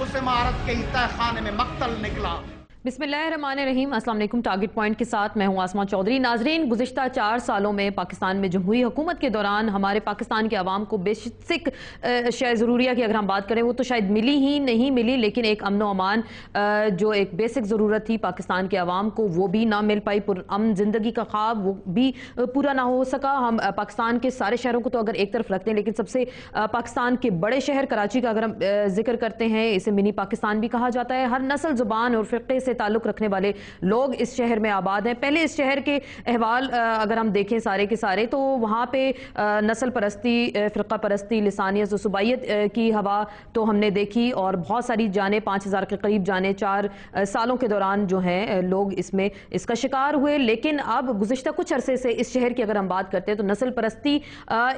से महारत के तह खाने में मक्तल निकला। बिस्मिल्लाहिर्रहमानिर्रहीम। अस्सलाम वालेकुम। टारगेट पॉइंट के साथ मैं हूं आसमा चौधरी। नाजरीन, गुज़िश्ता 4 सालों में पाकिस्तान में जमहूरी हुकूमत के दौरान हमारे पाकिस्तान के अवाम को बेसिक शय ज़रूरिया की अगर हम बात करें वो तो शायद मिली ही नहीं मिली, लेकिन एक अमन व अमान जो एक बेसिक ज़रूरत थी पाकिस्तान के अवाम को वो भी ना मिल पाई। पुरअमन ज़िंदगी का ख्वाब वो भी पूरा ना हो सका। हम पाकिस्तान के सारे शहरों को तो अगर एक तरफ रखते हैं, लेकिन सबसे पाकिस्तान के बड़े शहर कराची का अगर हम जिक्र करते हैं, इसे मिनी पाकिस्तान भी कहा जाता है। हर नस्ल, ज़ुबान और फ़िक़े से ताल्लुक़ रखने वाले लोग इस शहर में आबाद हैं। पहले इस शहर के अहवाल अगर हम देखें सारे के सारे, तो वहाँ पे नस्ल परस्ती, फ़िरका परस्ती, लिसानियत और सुबाइयत की हवा तो हमने देखी और बहुत सारी जाने 5000 के करीब जाने 4 सालों के दौरान जो हैं लोग इसमें इसका शिकार हुए। लेकिन अब गुज़िश्ता कुछ अरसे से इस शहर की अगर हम बात करते हैं तो नस्ल परस्ती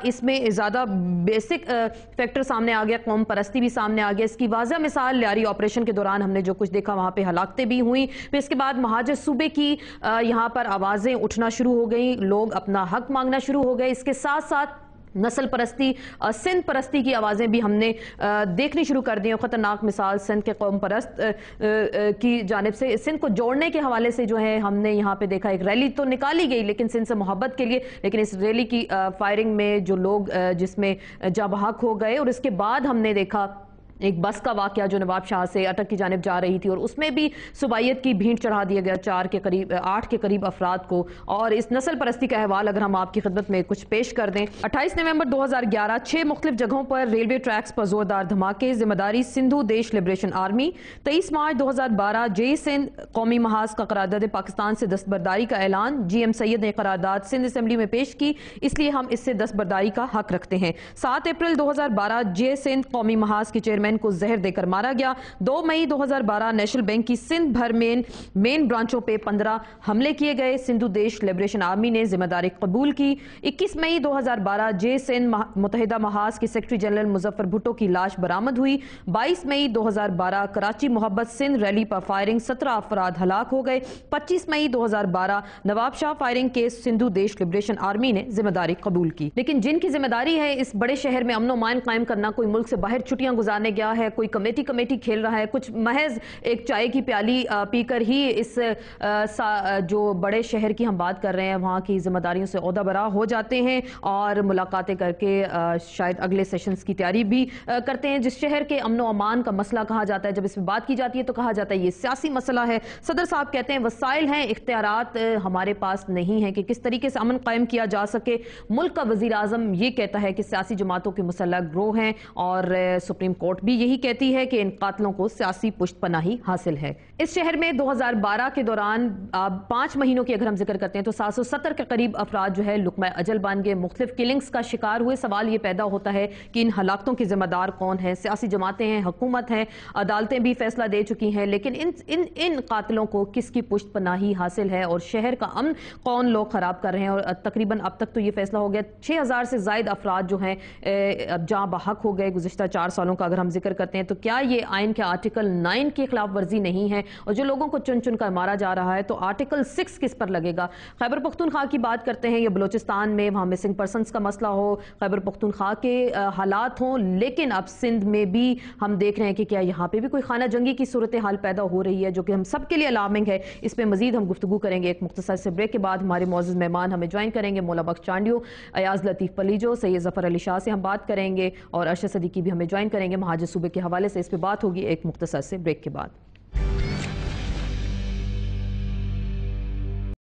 इसमें ज़्यादा बेसिक फैक्टर सामने आ गया, कौम परस्ती भी सामने आ गया। इसकी वाज़ह मिसाल लियारी ऑपरेशन के दौरान हमने जो कुछ देखा, वहाँ पे हलाकतें भी हुई। फिर इसके बाद महाजर सूबे की यहाँ पर आवाज़ें उठना शुरू हो गई, लोग अपना हक मांगना शुरू हो गए। इसके साथ साथ नस्ल परस्ती, सिंध परस्ती की आवाज़ें भी हमने देखनी शुरू कर दी। ख़तरनाक मिसाल सिंध के कौम परस्त की जानिब से सिंध को जोड़ने के हवाले से जो है हमने यहाँ पे देखा, एक रैली तो निकाली गई लेकिन सिंध से मोहब्बत के लिए, लेकिन इस रैली की फायरिंग में जो लोग जिसमें जाँ बहक हो गए। और इसके बाद हमने देखा एक बस का वाक़या जो नवाब शाह से अटक की जानिब जा रही थी और उसमें भी सुबाइयत की भीड़ चढ़ा दिया गया 8 के करीब अफराद को। और इस नस्ल परस्ती का अहवाल अगर हम आपकी खिदमत में कुछ पेश कर दें, 28 नवंबर 2011 6 मुख्तलिफ जगहों पर रेलवे ट्रैक्स पर जोरदार धमाके, जिम्मेदारी सिंधु देश लिबरेशन आर्मी। 23 मार्च 2012 जय सिंध कौमी महाज का करारदाद पाकिस्तान से दस्तबरदारी का ऐलान, GM सैयद ने करारदाद सिंध असम्बली में पेश की, इसलिए हम इससे दस्तबरदारी का हक रखते हैं। 7 अप्रैल 2012 जय सिंध कौमी महाज के चेयरमैन को जहर देकर मारा गया। 2 मई 2012 नेशनल बैंक की सिंध भर मेन ब्रांचों पे 15 हमले किए गए, सिंधु देश लिबरेशन आर्मी ने जिम्मेदारी कबूल की। 21 मई 2012 जे सिंध मुत्तहिदा महाज के सेक्रेटरी जनरल मुजफ्फर भुट्टो की लाश बरामद हुई। 22 मई 2012 कराची मोहब्बत सिंध रैली पर फायरिंग, 17 अफराद हलाक हो गए। 25 मई 2012 नवाब शाह फायरिंग केस, सिंधु देश लिबरेशन आर्मी ने जिम्मेदारी कबूल की। लेकिन जिनकी जिम्मेदारी है इस बड़े शहर में अमन व अमान कायम करना, कोई मुल्क से बाहर छुट्टियां गुजारने गया है, कोई कमेटी खेल रहा है, कुछ महज एक चाय की प्याली पीकर ही इस जो बड़े शहर की हम बात कर रहे हैं वहाँ की जिम्मेदारियों से ओहदा बरा हो जाते हैं और मुलाकातें करके शायद अगले सेशंस की तैयारी भी करते हैं। जिस शहर के अमन व अमान का मसला कहा जाता है, जब इसमें बात की जाती है तो कहा जाता है ये सियासी मसला है। सदर साहब कहते हैं वसाइल हैं, इख्तियारात हमारे पास नहीं है कि किस तरीके से अमन कायम किया जा सके। मुल्क का वजीर आजम ये कहता है कि सियासी जमातों के मुसल्लह ग्रोह हैं और सुप्रीम कोर्ट भी यही कहती है कि इन कातलों को सियासी पुष्टपनाही हासिल है। इस शहर में 2012 के दौरान 5 महीनों की अगर हम जिक्र करते हैं तो 770 के करीब अफराद जो है लुकमा अजल बन गए, मुख्तलिफ किलिंग्स का शिकार हुए। सवाल ये पैदा होता है कि इन हलाकतों के जिम्मेदार कौन है? सियासी जमातें हैं, हुकूमत है, अदालतें भी फैसला दे चुकी हैं, लेकिन इन कातलों को किसकी पुष्टपनाही हासिल है और शहर का अमन कौन लोग खराब कर रहे हैं? और तकरीबन अब तक तो ये फैसला हो गया 6000 से ज्यादा अफराद जो हैं अब जहाँ बहक हो गए गुज़िश्ता 4 सालों का अगर हम जिक्र करते हैं। तो क्या ये आइन के आर्टिकल 9 की खिलाफ वर्जी नहीं है? और जो लोगों को चुन चुन कर मारा जा रहा है तो आर्टिकल 6 किस पर लगेगा? खैबर पख्तूनख्वा की बात करते हैं या बलोचिस्तान में वहाँ मिसिंग पर्सनस का मसला हो, खैबर पख्तूनख्वा के हालात हों, लेकिन अब सिंध में भी हम देख रहे हैं कि क्या यहाँ पे भी कोई खाना जंगी की सूरत हाल पैदा हो रही है, जो कि हम सब के लिए अलार्मिंग है। इस पर मजीद हम गुफ्तगू करेंगे एक मुख्तसर से ब्रेक के बाद। हमारे मौजूद मेहमान हमें ज्वाइन करेंगे, मौला बख्श चांडियो, अयाज लतीफ़ पलीजो, सैयद ज़फ़र अली शाह से हम बात करेंगे और अरशद सदीकी भी हमें ज्वाइन करेंगे महाजर सूबे के हवाले से। इस पर बात होगी एक मुख्तसर से ब्रेक के बाद।